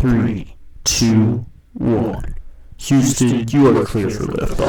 3, 2, 1. Houston, you are clear for liftoff.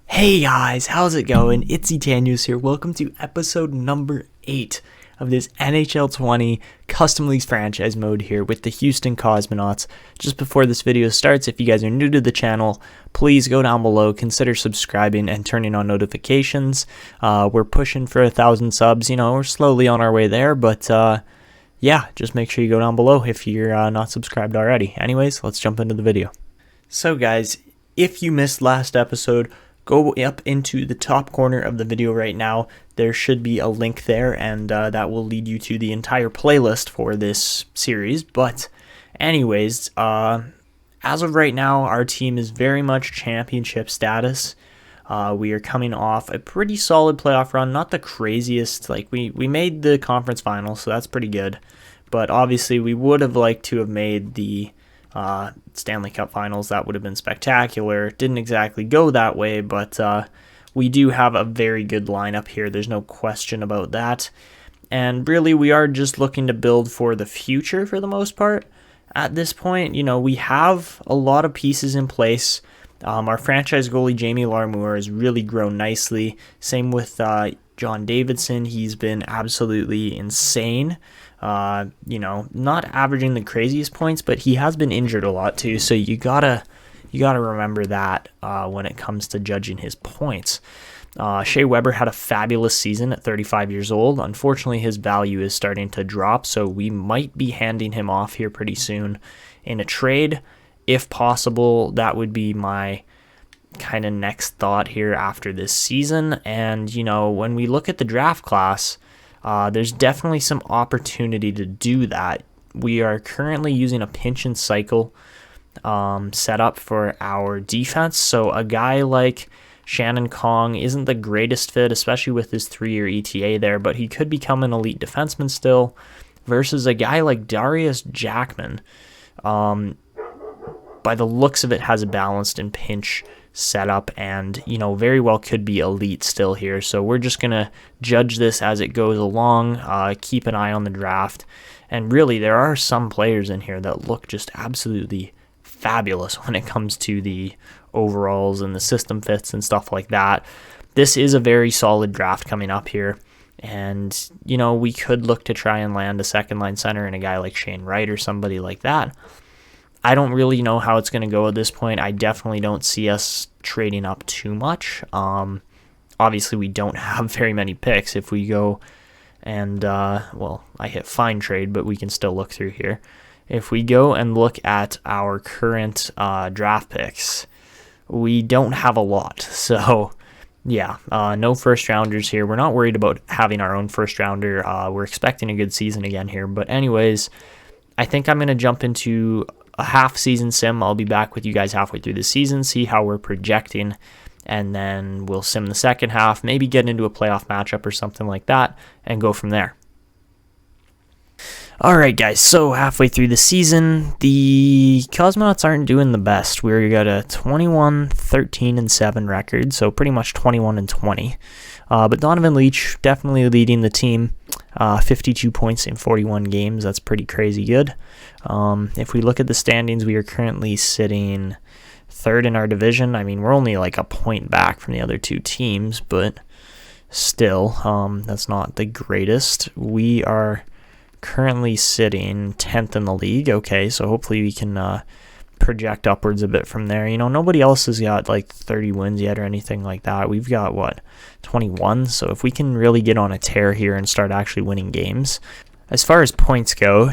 Hey guys, how's it going? It's Etanyos here. Welcome to episode number 8 of this NHL 20 Custom Leagues franchise mode here with the Houston Cosmonauts. Just before this video starts, if you guys are new to the channel, please go down below, consider subscribing and turning on notifications. We're pushing for 1,000 subs, we're slowly on our way there, but yeah, just make sure you go down below if you're not subscribed already. Anyways, let's jump into the video. So guys, if you missed last episode, go up into the top corner of the video right now. There should be a link there, and that will lead you to the entire playlist for this series. But anyways, as of right now, our team is very much championship status. We are coming off a pretty solid playoff run, not the craziest. Like we made the conference finals, so that's pretty good. But obviously, we would have liked to have made the Stanley Cup Finals. That would have been spectacular. Didn't exactly go that way, but we do have a very good lineup here. There's no question about that. And really, we are just looking to build for the future for the most part. At this point, we have a lot of pieces in place. Our franchise goalie, Jamie Larmour, has really grown nicely. Same with John Davidson. He's been absolutely insane. Not averaging the craziest points, but he has been injured a lot too. So you gotta remember that when it comes to judging his points. Shea Weber had a fabulous season at 35 years old. Unfortunately, his value is starting to drop, so we might be handing him off here pretty soon in a trade. If possible, that would be my kind of next thought here after this season. And, when we look at the draft class, there's definitely some opportunity to do that. We are currently using a pinch and cycle setup for our defense. So a guy like Shannon Kong isn't the greatest fit, especially with his 3-year ETA there, but he could become an elite defenseman still, versus a guy like Darius Jackman. By the looks of it, has a balanced and pinch setup and, very well could be elite still here. So we're just going to judge this as it goes along, keep an eye on the draft. And really, there are some players in here that look just absolutely fabulous when it comes to the overalls and the system fits and stuff like that. This is a very solid draft coming up here. And, we could look to try and land a second line center and a guy like Shane Wright or somebody like that. I don't really know how it's going to go at this point. I definitely don't see us trading up too much. Obviously, we don't have very many picks. If we go and, I hit find trade, but we can still look through here. If we go and look at our current draft picks, we don't have a lot. So, yeah, no first rounders here. We're not worried about having our own first rounder. We're expecting a good season again here. But anyways, I think I'm going to jump into a half-season sim. I'll be back with you guys halfway through the season, see how we're projecting, and then we'll sim the second half, maybe get into a playoff matchup or something like that, and go from there. Alright guys, so halfway through the season, the Cosmonauts aren't doing the best. We got a 21-13-7 record, so pretty much 21-20. But Donovan Leach definitely leading the team, 52 points in 41 games. That's pretty crazy good. If we look at the standings, we are currently sitting third in our division. I mean, we're only like a point back from the other two teams, but still, that's not the greatest. We are currently sitting 10th in the league. Okay, so hopefully we can project upwards a bit from there. Nobody else has got like 30 wins yet or anything like that. We've got 21. So if we can really get on a tear here and start actually winning games. As far as points go,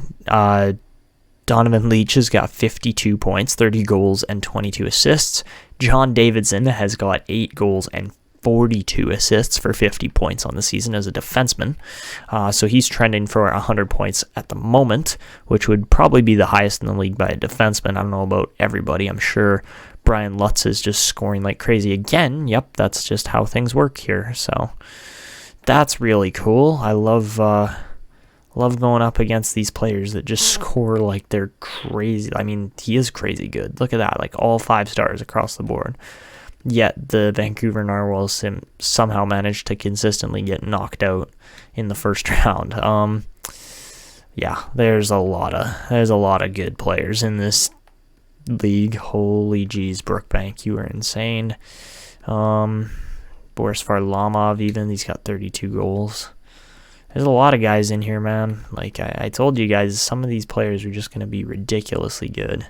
Donovan Leach has got 52 points, 30 goals, and 22 assists. John Davidson has got 8 goals and 42 assists for 50 points on the season as a defenseman. So he's trending for 100 points at the moment, which would probably be the highest in the league by a defenseman. I don't know about everybody. I'm sure Brian Lutz is just scoring like crazy again. Yep, that's just how things work here. So that's really cool. I love going up against these players that just score like they're crazy. I mean, he is crazy good. Look at that, like all 5 stars across the board. Yet the Vancouver Narwhals somehow managed to consistently get knocked out in the first round. Yeah, there's a lot of good players in this league. Holy jeez, Brookbank, you are insane. Boris Varlamov, even, he's got 32 goals. There's a lot of guys in here, man. Like I told you guys, some of these players are just going to be ridiculously good.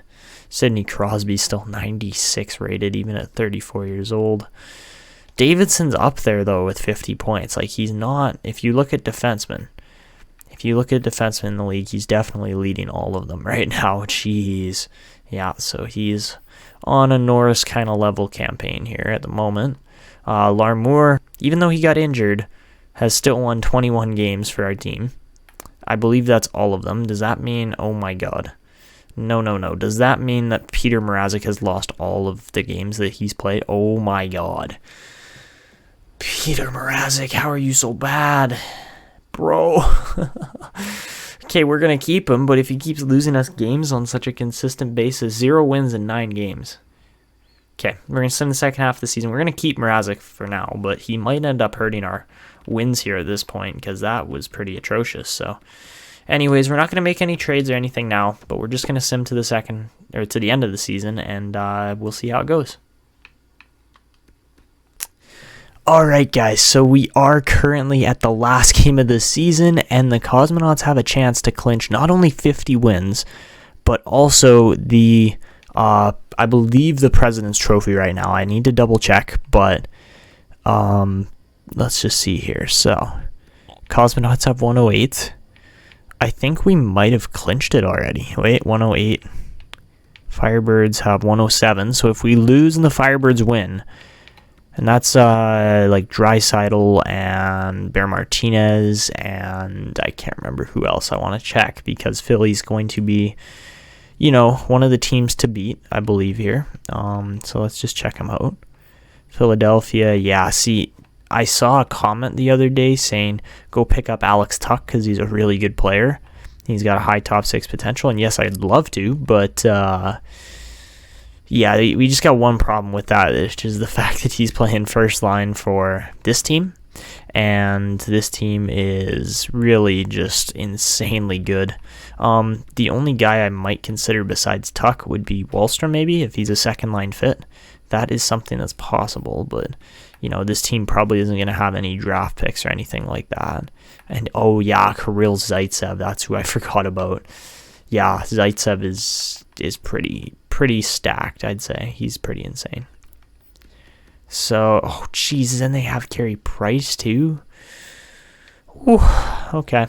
Sidney Crosby's still 96 rated, even at 34 years old. Davidson's up there, though, with 50 points. Like, he's not, if you look at defensemen in the league, he's definitely leading all of them right now. Jeez. Yeah, so he's on a Norris kind of level campaign here at the moment. Larmour, even though he got injured, has still won 21 games for our team. I believe that's all of them. Does that mean, oh my god. No. Does that mean that Peter Mrazek has lost all of the games that he's played? Oh my god. Peter Mrazek, how are you so bad? Bro. Okay, we're going to keep him, but if he keeps losing us games on such a consistent basis, 0 wins in 9 games. Okay, we're going to spend the second half of the season. We're going to keep Mrazek for now, but he might end up hurting our wins here at this point because that was pretty atrocious. So, anyways, we're not going to make any trades or anything now, but we're just going to sim to the end of the season, and we'll see how it goes. Alright guys, so we are currently at the last game of the season, and the Cosmonauts have a chance to clinch not only 50 wins, but also the, I believe the President's Trophy right now. I need to double check, but let's just see here. So, Cosmonauts have 108. I think we might have clinched it already. Wait, 108. Firebirds have 107, so if we lose and the Firebirds win, and that's like Draisaitl and Bear Martinez, and I can't remember who else I want to check because Philly's going to be, one of the teams to beat, I believe, here. So let's just check them out. Philadelphia, yeah, see, I saw a comment the other day saying go pick up Alex Tuck because he's a really good player. He's got a high top 6 potential, and yes, I'd love to, but yeah, we just got one problem with that, which is the fact that he's playing first line for this team, and this team is really just insanely good. The only guy I might consider besides Tuck would be Wallstrom, maybe, if he's a second line fit. That is something that's possible, but, this team probably isn't going to have any draft picks or anything like that. And, oh yeah, Kirill Zaitsev, that's who I forgot about. Yeah, Zaitsev is pretty stacked, I'd say. He's pretty insane. So, oh Jesus, and they have Carey Price too. Ooh, okay.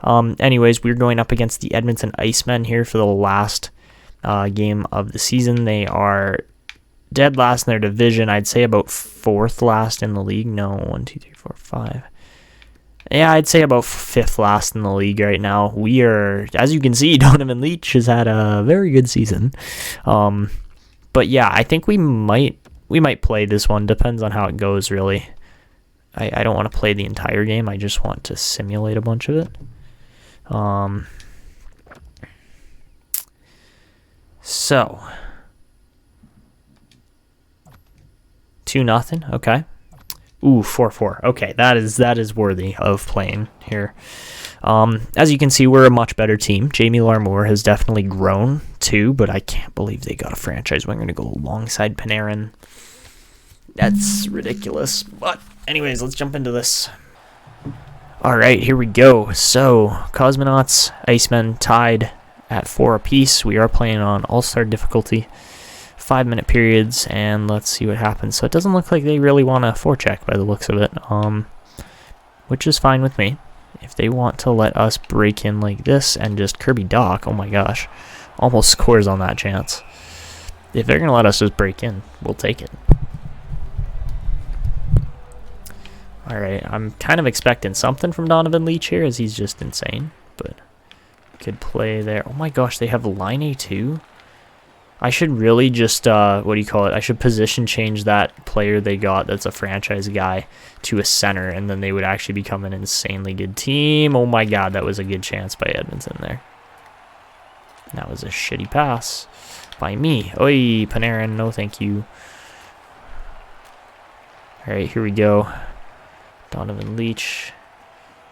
Anyways, we're going up against the Edmonton Icemen here for the last game of the season. They are dead last in their division. I'd say about 4th last in the league. No, 1, 2, 3, 4, 5. Yeah, I'd say about 5th last in the league right now. We are, as you can see, Donovan Leach has had a very good season. But yeah, I think we might play this one. Depends on how it goes, really. I don't want to play the entire game. I just want to simulate a bunch of it. So 2-0. Okay. Ooh, 4-4. Okay, that is worthy of playing here. As you can see, we're a much better team. Jamie Larmour has definitely grown too, but I can't believe they got a franchise winger to go alongside Panarin. That's ridiculous. But anyways, let's jump into this. All right, here we go. So, Cosmonauts, Icemen tied at 4 apiece. We are playing on all-star difficulty. 5-minute periods, and let's see what happens. So it doesn't look like they really want a forecheck by the looks of it, which is fine with me. If they want to let us break in like this and just Kirby Doc, oh my gosh, almost scores on that chance. If they're going to let us just break in, we'll take it. Alright, I'm kind of expecting something from Donovan Leach here, as he's just insane, but good play there. Oh my gosh, they have line A too? I should really just, I should position change that player they got that's a franchise guy to a center, and then they would actually become an insanely good team. Oh my god, that was a good chance by Edmonton there. That was a shitty pass by me. Oi, Panarin, no thank you. All right, here we go. Donovan Leach.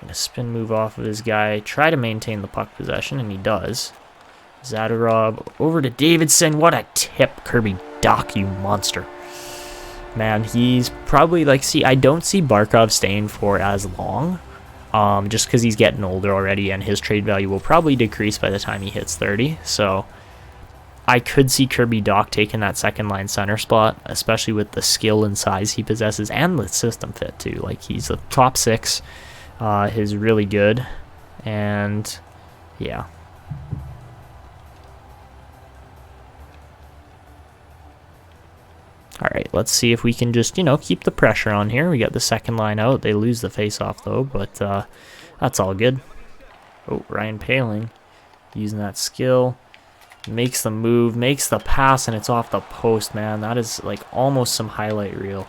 Gonna spin move off of his guy. Try to maintain the puck possession, and he does. Zadorov over to Davidson. What a tip, Kirby Dach, you monster. Man, he's probably like, see, I don't see Barkov staying for as long. Just because he's getting older already, and his trade value will probably decrease by the time he hits 30. So I could see Kirby Dach taking that second line center spot, especially with the skill and size he possesses and the system fit too. Like, he's a top 6, is really good, and yeah. All right, let's see if we can just, keep the pressure on here. We got the second line out. They lose the face-off, though, but that's all good. Oh, Ryan Poehling using that skill. Makes the move, makes the pass, and it's off the post, man. That is, like, almost some highlight reel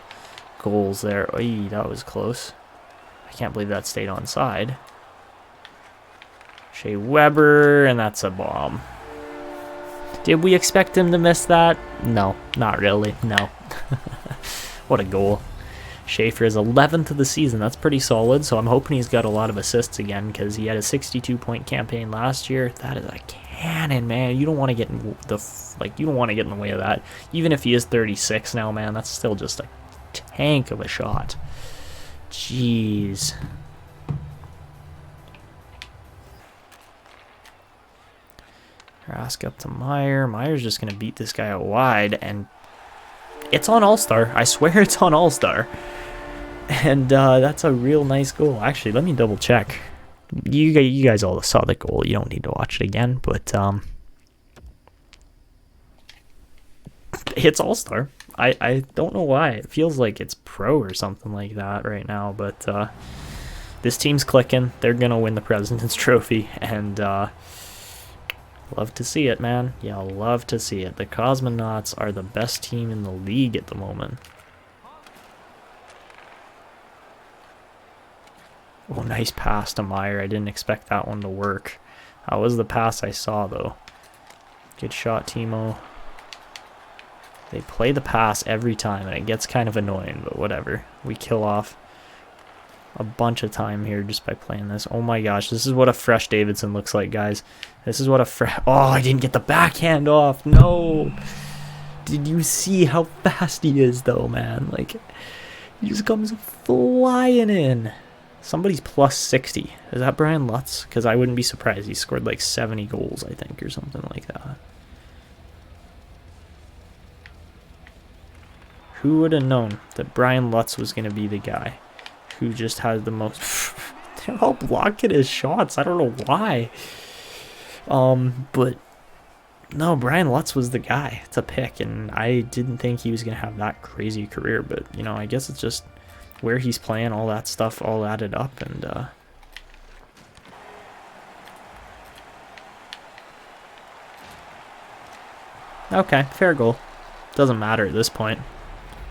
goals there. Oy, that was close. I can't believe that stayed onside. Shea Weber, and that's a bomb. Did we expect him to miss that? No, not really. No. What a goal. Schaefer is 11th of the season. That's pretty solid, so I'm hoping he's got a lot of assists again, because he had a 62-point campaign last year. That is a cannon, man. You don't want to get in the way of that. Even if he is 36 now, man, that's still just a tank of a shot. Jeez. Rask up to Meyer. Meyer's just going to beat this guy out wide, and it's on All-Star. I swear it's on All-Star. And that's a real nice goal. Actually, let me double check. You guys all saw the goal. You don't need to watch it again, but it's All-Star. I don't know why. It feels like it's pro or something like that right now, but this team's clicking. They're going to win the President's Trophy, and love to see it, man. Yeah, love to see it. The Cosmonauts are the best team in the league at the moment. Oh, nice pass to Meyer. I didn't expect that one to work. That was the pass I saw, though. Good shot, Timo. They play the pass every time, and it gets kind of annoying, but whatever. We kill off a bunch of time here just by playing this. Oh my gosh, this is what a fresh Davidson looks like, guys. This is what a fresh... Oh, I didn't get the backhand off. No. Did you see how fast he is, though, man? Like, he just comes flying in. Somebody's plus 60. Is that Brian Lutz? Because I wouldn't be surprised. He scored like 70 goals, I think, or something like that. Who would have known that Brian Lutz was going to be the guy who just has the most... They're all blocking his shots. I don't know why. But no, Brian Lutz was the guy to pick, and I didn't think he was going to have that crazy career, but, I guess it's just where he's playing, all that stuff all added up, and okay, fair goal. Doesn't matter at this point.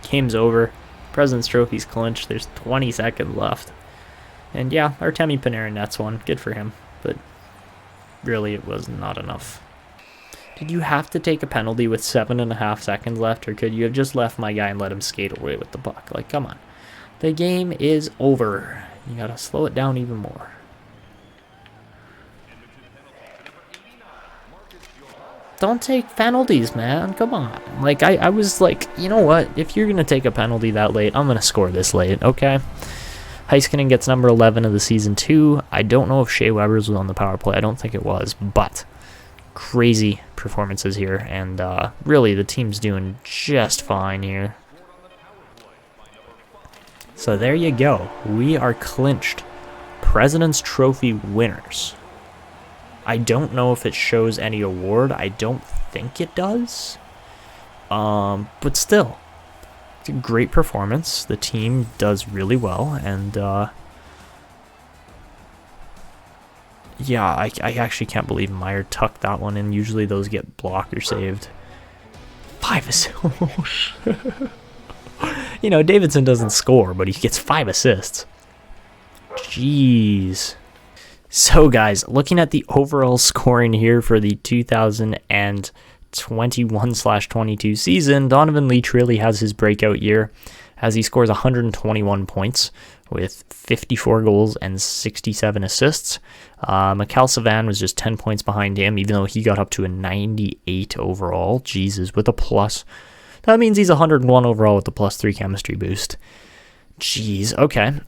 Game's over. President's Trophy's clinched. There's 20 seconds left. And yeah, Artemi Panarin nets one. Good for him. But really, it was not enough. Did you have to take a penalty with 7.5 seconds left, or could you have just left my guy and let him skate away with the puck? Like, come on. The game is over. You gotta slow it down even more. Don't take penalties, man. Come on. Like, I was like, you know what? If you're going to take a penalty that late, I'm going to score this late, okay? Heiskanen gets number 11 of the season, too. I don't know if Shea Weber's was on the power play. I don't think it was, but crazy performances here. And really, the team's doing just fine here. So there you go. We are clinched President's Trophy winners. I don't know if it shows any award. I don't think it does. But still, it's a great performance. The team does really well. And, yeah, I actually can't believe Meyer tucked that one in. Usually those get blocked or saved. 5 assists. Davidson doesn't score, but he gets 5 assists. Jeez. So, guys, looking at the overall scoring here for the 2021/22 season, Donovan Leach really has his breakout year as he scores 121 points with 54 goals and 67 assists. Mikhail Savan was just 10 points behind him, even though he got up to a 98 overall. Jesus, with a plus. That means he's 101 overall with the +3 chemistry boost. Jeez, okay.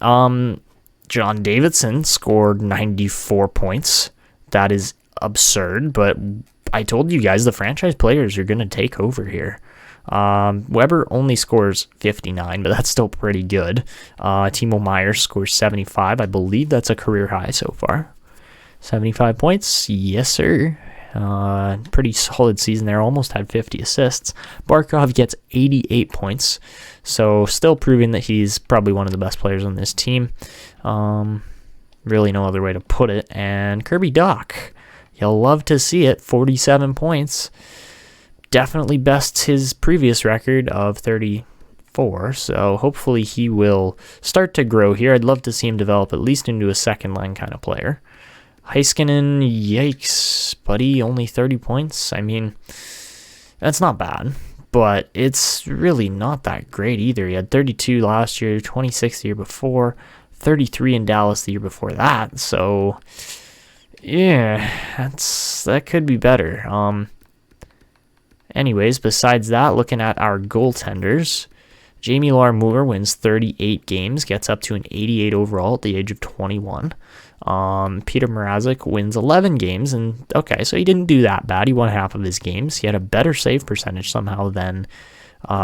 John Davidson scored 94 points. That is absurd, but I told you guys the franchise players are going to take over here. Weber only scores 59, but that's still pretty good. Timo Meier scores 75. I believe that's a career high so far. 75 points. Yes, sir. Pretty solid season there. Almost had 50 assists. Barkov gets 88 points. So still proving that he's probably one of the best players on this team. Really no other way to put it. And Kirby Dach. You'll love to see it. 47 points. Definitely bests his previous record of 34. So hopefully he will start to grow here. I'd love to see him develop at least into a second line kind of player. Heiskanen, yikes, buddy, only 30 points. I mean, that's not bad, but it's really not that great either. He had 32 last year, 26 the year before, 33 in Dallas the year before that. So, yeah, that could be better. Anyways, besides that, looking at our goaltenders, Jamie Larmour wins 38 games, gets up to an 88 overall at the age of 21. Peter Mrazek wins 11 games, and okay, so he didn't do that bad. He won half of his games. He had a better save percentage somehow than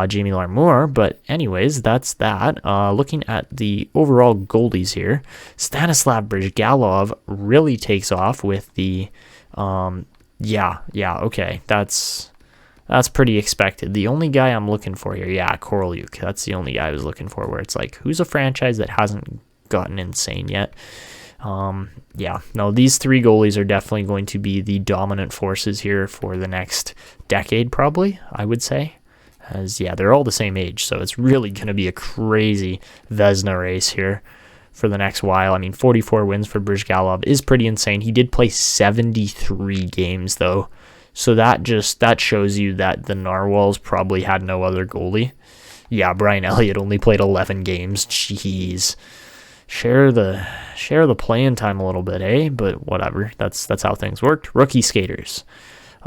Jamie Larmour, but anyways, that's that. Looking at the overall goalies here, Stanislav Brizgalov really takes off with the, okay, that's pretty expected. The only guy I'm looking for here, Korolyuk. That's the only guy I was looking for where it's like, who's a franchise that hasn't gotten insane yet? These three goalies are definitely going to be the dominant forces here for the next decade, probably, I would say. As, they're all the same age, so it's really going to be a crazy Vezina race here for the next while. I mean, 44 wins for Brizgalov is pretty insane. He did play 73 games, though. So that shows you that the Narwhals probably had no other goalie. Yeah, Brian Elliott only played 11 games. Jeez. Share the playing time a little bit, eh? But whatever. That's how things worked. Rookie skaters.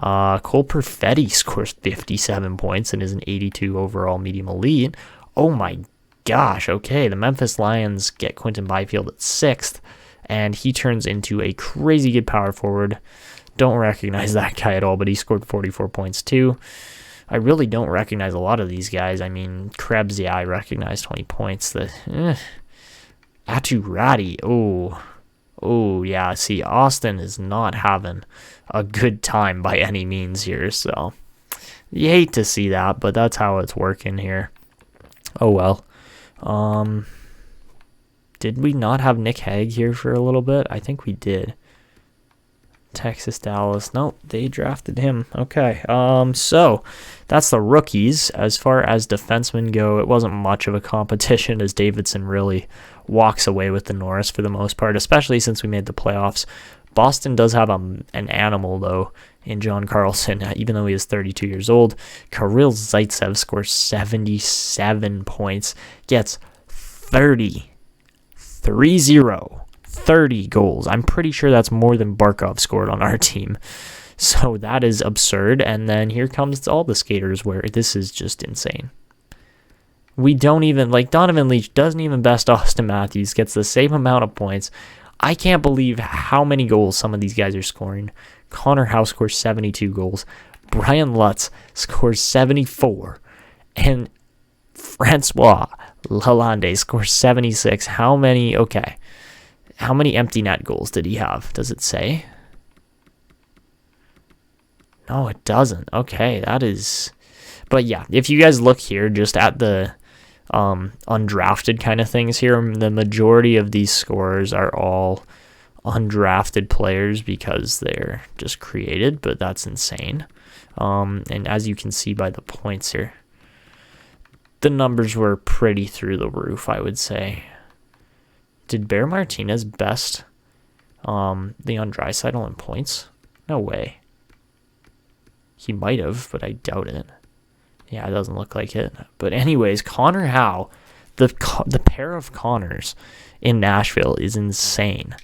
Cole Perfetti scores 57 points and is an 82 overall medium elite. Oh my gosh. Okay, the Memphis Lions get Quinton Byfield at 6th, and he turns into a crazy good power forward. Don't recognize that guy at all, but he scored 44 points too. I really don't recognize a lot of these guys. I mean, Krebs, I recognize 20 points. Aturati, see, Austin is not having a good time by any means here, so you hate to see that, but that's how it's working here. Oh well. Did we not have Nick Hague here for a little bit? I think we did. Texas, Dallas. Nope, they drafted him. Okay. So that's the rookies. As far as defensemen go, it wasn't much of a competition as Davidson really walks away with the Norris for the most part, especially since we made the playoffs. Boston does have an animal, though, in John Carlson, even though he is 32 years old. Kirill Zaitsev scores 77 points, gets 30 goals. I'm pretty sure that's more than Barkov scored on our team. So that is absurd. And then here comes all the skaters where this is just insane. We don't even, Donovan Leach doesn't even best Austin Matthews, gets the same amount of points. I can't believe how many goals some of these guys are scoring. Connor Howe scores 72 goals. Brian Lutz scores 74. And Francois Lalande scores 76. How many empty net goals did he have? Does it say? No, it doesn't. Okay, that is... But yeah, if you guys look here just at the undrafted kind of things here, the majority of these scorers are all undrafted players because they're just created, but that's insane. And as you can see by the points here, the numbers were pretty through the roof, I would say. Did Bear Martinez best Leon Draisaitl in points? No way. He might have, but I doubt it. Yeah, it doesn't look like it. But anyways, Connor Howe the pair of Connors in Nashville is insane.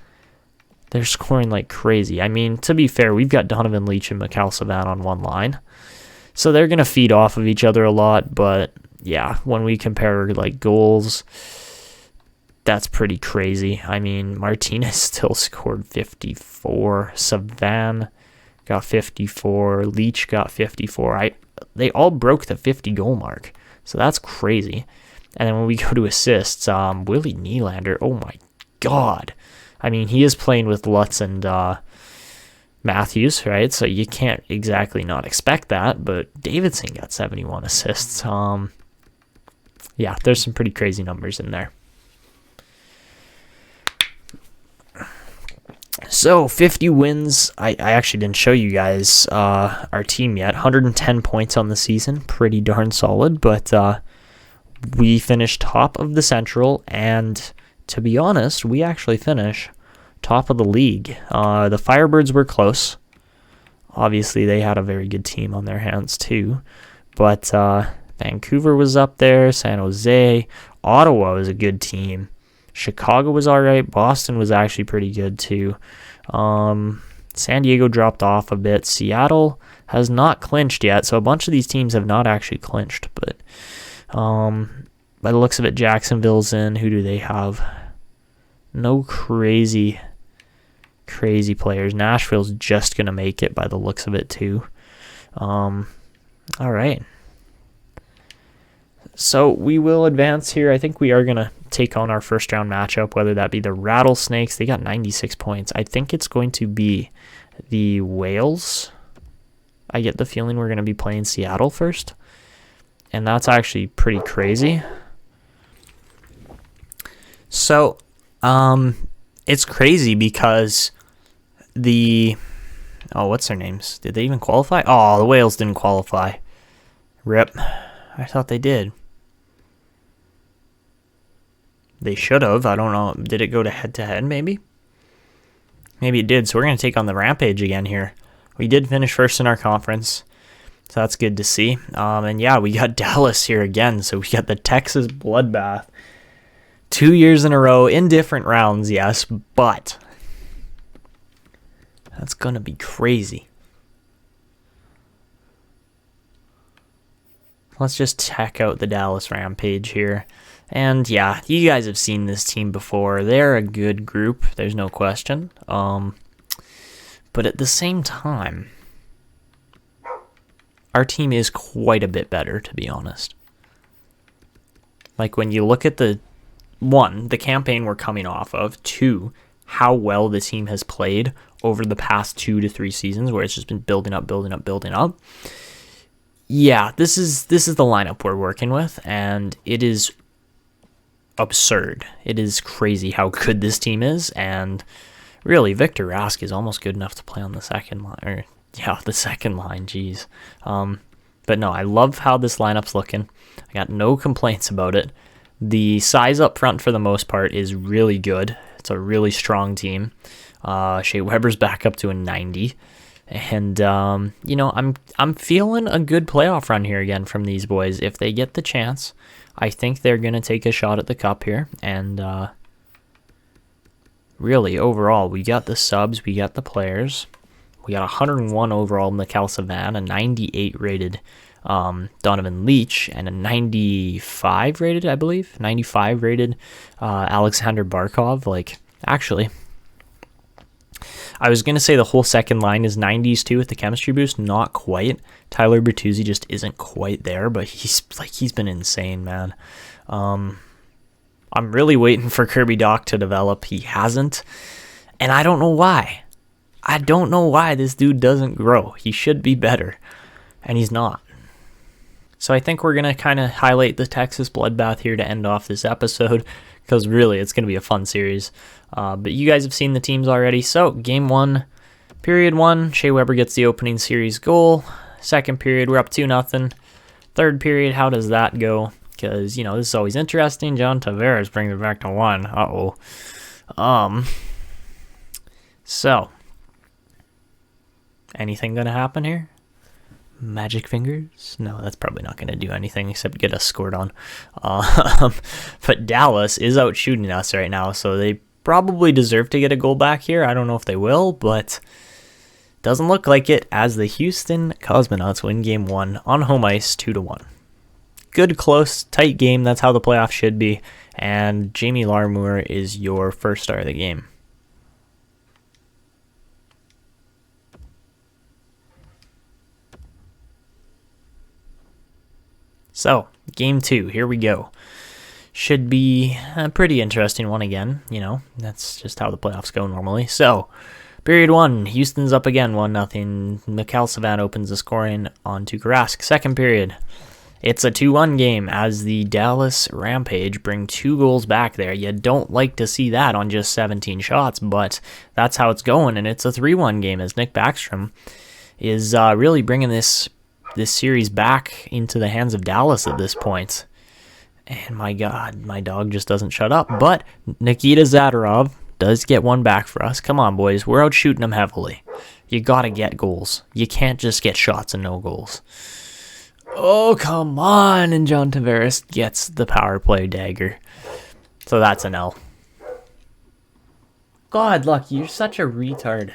They're scoring like crazy. I mean, to be fair, we've got Donovan Leach and Mikhail Savan on one line, so they're going to feed off of each other a lot, but yeah, when we compare like goals, that's pretty crazy. I mean, Martinez still scored 54, Savan got 54, Leach got 54. They all broke the 50 goal mark, so that's crazy. And then when we go to assists, Willie Nylander, oh my god. I mean, he is playing with Lutz and Matthews, right? So you can't exactly not expect that, but Davidson got 71 assists. Yeah, there's some pretty crazy numbers in there. So 50 wins. I actually didn't show you guys our team yet. 110 points on the season. Pretty darn solid, but we finished top of the Central, and to be honest, we actually finished top of the league. The Firebirds were close. Obviously, they had a very good team on their hands too, but Vancouver was up there, San Jose, Ottawa was a good team. Chicago was all right. Boston was actually pretty good too. San Diego dropped off a bit. Seattle has not clinched yet, so a bunch of these teams have not actually clinched, but by the looks of it, Jacksonville's in. Who do they have? No crazy players. Nashville's just going to make it by the looks of it too. All right. So we will advance here. I think we are going to take on our first round matchup, whether that be the Rattlesnakes. They got 96 points. I think it's going to be the Whales. I get the feeling we're going to be playing Seattle first, and that's actually pretty crazy. So it's crazy because what's their names? Did they even qualify? Oh, the Whales didn't qualify. Rip. I thought they did. They should have. I don't know. Did it go to head-to-head, maybe? Maybe it did. So we're going to take on the Rampage again here. We did finish first in our conference, so that's good to see. And yeah, we got Dallas here again. So we got the Texas Bloodbath. 2 years in a row in different rounds, yes, but that's going to be crazy. Let's just check out the Dallas Rampage here. And yeah, you guys have seen this team before. They're a good group, there's no question. But at the same time, our team is quite a bit better, to be honest. Like when you look at the campaign we're coming off of, 2, how well the team has played over the past 2 to 3 seasons, where it's just been building up. Yeah, this is the lineup we're working with, and it is absurd. It is crazy how good this team is, and really, Victor Rask is almost good enough to play on the second line. The second line, jeez. But no, I love how this lineup's looking. I got no complaints about it. The size up front, for the most part, is really good. It's a really strong team. Shea Weber's back up to a 90. And, I'm feeling a good playoff run here again from these boys. If they get the chance, I think they're going to take a shot at the cup here. And really, overall, we got the subs, we got the players. We got 101 overall Mikhail Savan, a 98 rated Donovan Leach, and a 95 rated, I believe, 95 rated Alexander Barkov. Like, actually, I was going to say the whole second line is 90s too with the chemistry boost. Not quite. Tyler Bertuzzi just isn't quite there, but he's been insane, man. I'm really waiting for Kirby Dach to develop. He hasn't, and I don't know why. I don't know why this dude doesn't grow. He should be better, and he's not. So I think we're going to kind of highlight the Texas Bloodbath here to end off this episode, because really it's going to be a fun series. But you guys have seen the teams already. So game 1, period 1, Shea Weber gets the opening series goal. Second period, we're up 2-0. Third period, how does that go? Because, this is always interesting. John Tavares brings it back to 1. So, anything going to happen here? Magic fingers? No, that's probably not going to do anything except get us scored on. But Dallas is out shooting us right now, so they probably deserve to get a goal back here. I don't know if they will, but doesn't look like it, as the Houston Cosmonauts win game 1 on home ice 2-1. Good, close, tight game. That's how the playoffs should be. And Jamie Larmour is your first star of the game. So, game 2, here we go. Should be a pretty interesting one again. You know, that's just how the playoffs go normally. So, period 1, Houston's up again, 1-0. Mikhail Savan opens the scoring on Tuukka Rask. Second period, it's a 2-1 game as the Dallas Ramapge bring 2 goals back there. You don't like to see that on just 17 shots, but that's how it's going, and it's a 3-1 game as Nick Backstrom is really bringing this series back into the hands of Dallas at this point. And my God, my dog just doesn't shut up. But Nikita Zadorov does get one back for us. Come on, boys. We're out shooting them heavily. You got to get goals. You can't just get shots and no goals. Oh, come on. And John Tavares gets the power play dagger. So that's an L. God, Lucky, you're such a retard.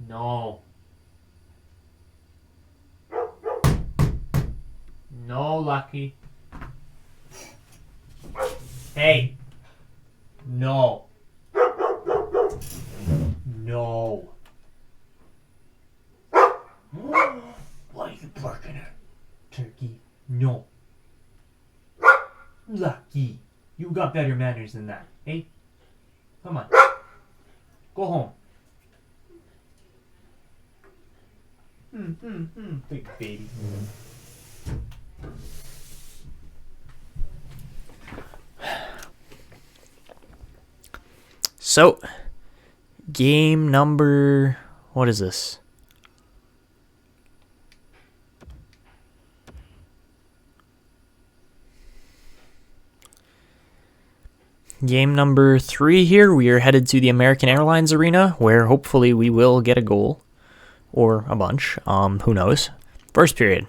No. No, Lucky. Hey. No. No. Why are you barking at turkey? No. Lucky. You got better manners than that. Hey? Come on. Go home. Big baby. So, game number... What is this? Game number 3 here. We are headed to the American Airlines Arena, where hopefully we will get a goal. Or a bunch. Who knows? First period.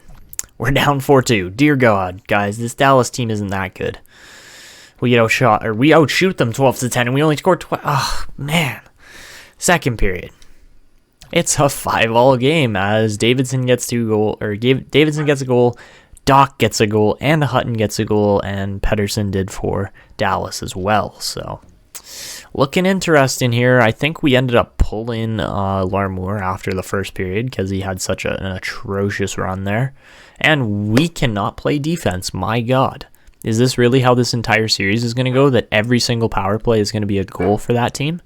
We're down 4-2. Dear God, guys, this Dallas team isn't that good. We get outshot, or we outshoot them 12-10, and we only scored 12. Oh, man. Second period. It's a 5-all game as Davidson gets Davidson gets a goal, Doc gets a goal, and Hutton gets a goal, and Pedersen did for Dallas as well. So, looking interesting here. I think we ended up pulling Larmour after the first period because he had such an atrocious run there. And we cannot play defense. My God. Is this really how this entire series is going to go? That every single power play is going to be a goal for that team?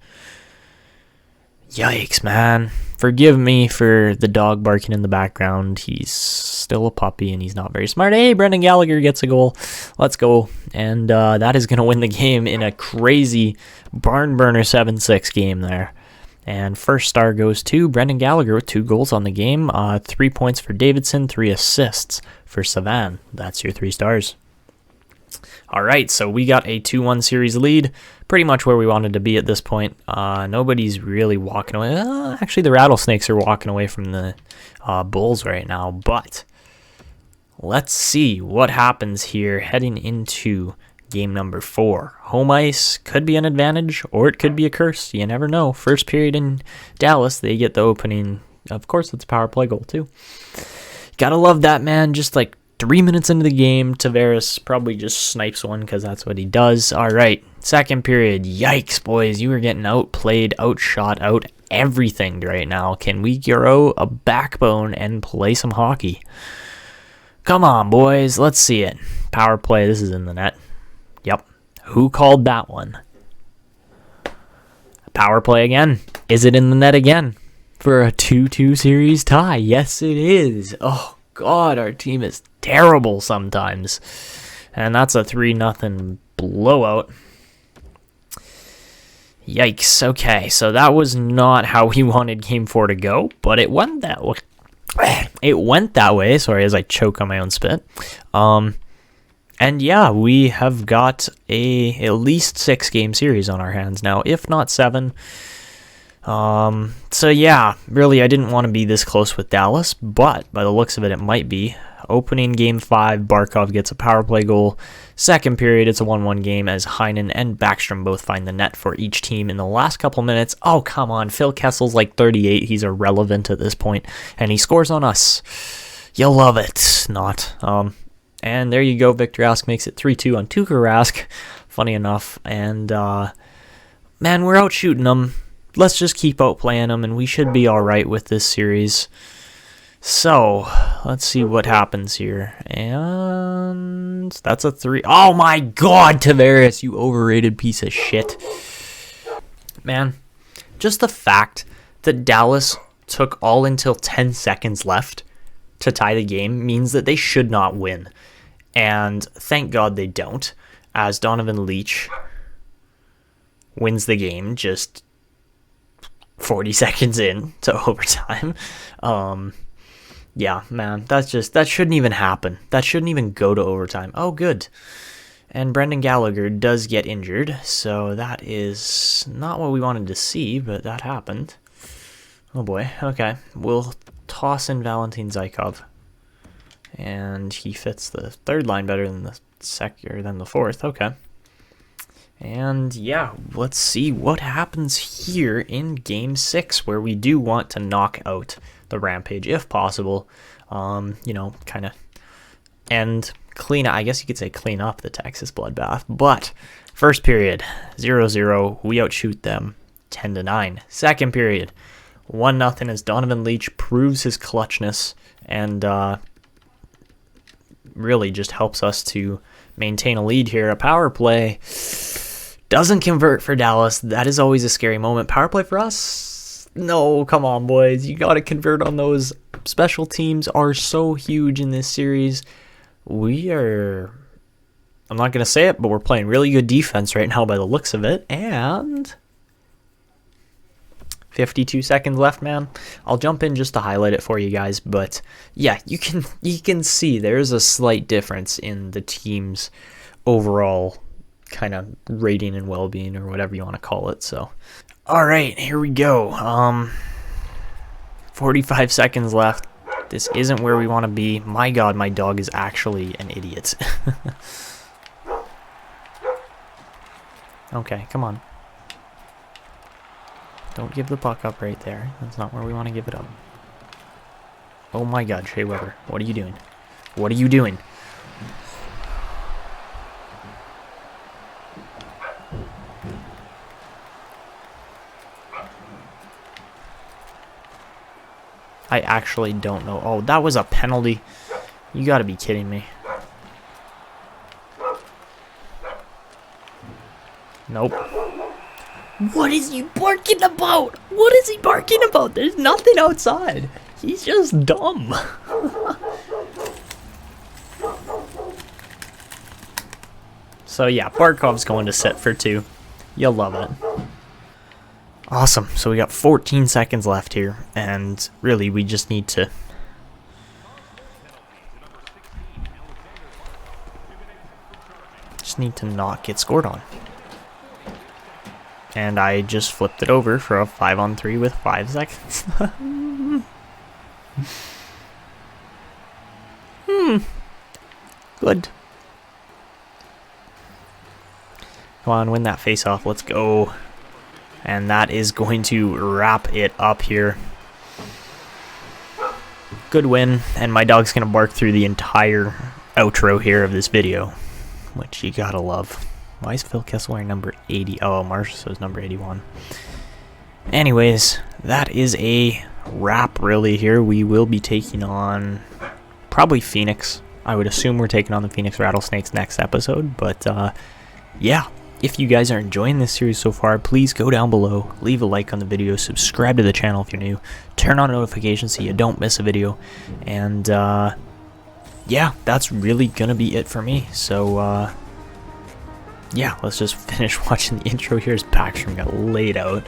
Yikes, man. Forgive me for the dog barking in the background. He's still a puppy and he's not very smart. Hey, Brendan Gallagher gets a goal. Let's go. And that is going to win the game in a crazy barn burner 7-6 game there. And first star goes to Brendan Gallagher with 2 goals on the game. 3 points for Davidson, 3 assists for Savan. That's your 3 stars. All right, so we got a 2-1 series lead, pretty much where we wanted to be at this point. Nobody's really walking away. Actually, the Rattlesnakes are walking away from the Bulls right now, but let's see what happens here heading into game number 4. Home ice could be an advantage, or it could be a curse. You never know. First period in Dallas, they get the opening. Of course, it's a power play goal, too. Gotta love that, man. Just like 3 minutes into the game, Tavares probably just snipes one because that's what he does. All right, second period. Yikes, boys. You are getting outplayed, outshot, out everything right now. Can we grow a backbone and play some hockey? Come on, boys. Let's see it. Power play. This is in the net. Yep. Who called that one? Power play again. Is it in the net again? For a 2-2 series tie. Yes, it is. Oh, God, our team is terrible sometimes. And that's a 3-0 blowout. Yikes. Okay, so that was not how we wanted Game 4 to go, but it went that way. It went that way, sorry, as I choke on my own spit. And yeah, we have got at least 6-game series on our hands now, if not 7. So yeah, really, I didn't want to be this close with Dallas, but by the looks of it, it might be. Opening Game 5, Barkov gets a power play goal. Second period, it's a 1-1 game as Heinen and Backstrom both find the net for each team in the last couple minutes. Oh, come on, Phil Kessel's like 38. He's irrelevant at this point, and he scores on us. You'll love it. Not. And there you go, Victor Rask makes it 3-2 on Tuukka Rask. Funny enough, and man, we're out shooting them. Let's just keep outplaying them, and we should be all right with this series. So, let's see what happens here. And that's a 3. Oh my god, Tavares, you overrated piece of shit. Man, just the fact that Dallas took all until 10 seconds left to tie the game means that they should not win. And thank God they don't, as Donovan Leach wins the game just 40 seconds in to overtime. Yeah, man, that shouldn't even happen. That shouldn't even go to overtime. Oh, good. And Brendan Gallagher does get injured, so that is not what we wanted to see, but that happened. Oh boy, okay. We'll toss in Valentin Zykov. And he fits the third line better than the fourth. Okay. And yeah, let's see what happens here in Game 6, where we do want to knock out the Rampage if possible. You know, kind of clean up the Texas Bloodbath. But first period, 0-0. We outshoot them 10-9. Second period, 1-0 as Donovan Leach proves his clutchness and really just helps us to maintain a lead here. A power play doesn't convert for Dallas. That is always a scary moment. Power play for us? No, come on, boys. You got to convert on those. Special teams are so huge in this series. I'm not going to say it, but we're playing really good defense right now by the looks of it. And 52 seconds left, man. I'll jump in just to highlight it for you guys, but yeah, you can see there's a slight difference in the team's overall kind of rating and well-being, or whatever you want to call it. So, all right, here we go. 45 seconds left. This isn't where we want to be. My God, my dog is actually an idiot. Okay, come on. Don't give the puck up right there. That's not where we want to give it up. Oh my God, Shea Weber. What are you doing? What are you doing? I actually don't know. Oh, that was a penalty. You gotta be kidding me. Nope. What is he barking about? What is he barking about? There's nothing outside. He's just dumb. So yeah, Barkov's going to sit for 2. You'll love it. Awesome. So we got 14 seconds left here, and really we just need to not get scored on. And I just flipped it over for a 5-on-3 with 5 seconds. Good. Come on, win that face-off. Let's go. And that is going to wrap it up here. Good win. And my dog's going to bark through the entire outro here of this video, which you gotta love. Why is Phil Kessel wearing number 80? Oh, Marshall says number 81. Anyways, that is a wrap really here. We will be taking on probably Phoenix. I would assume we're taking on the Phoenix Rattlesnakes next episode. But yeah, if you guys are enjoying this series so far, please go down below, leave a like on the video, subscribe to the channel if you're new, turn on notifications so you don't miss a video. And yeah, that's really gonna be it for me. So yeah, let's just finish watching the intro here as Backstrom got laid out.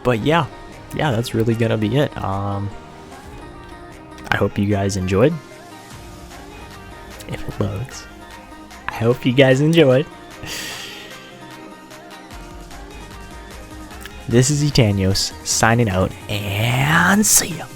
But yeah, that's really gonna be it. I hope you guys enjoyed. If it loads, I hope you guys enjoyed. This is Etanyos signing out, and see ya.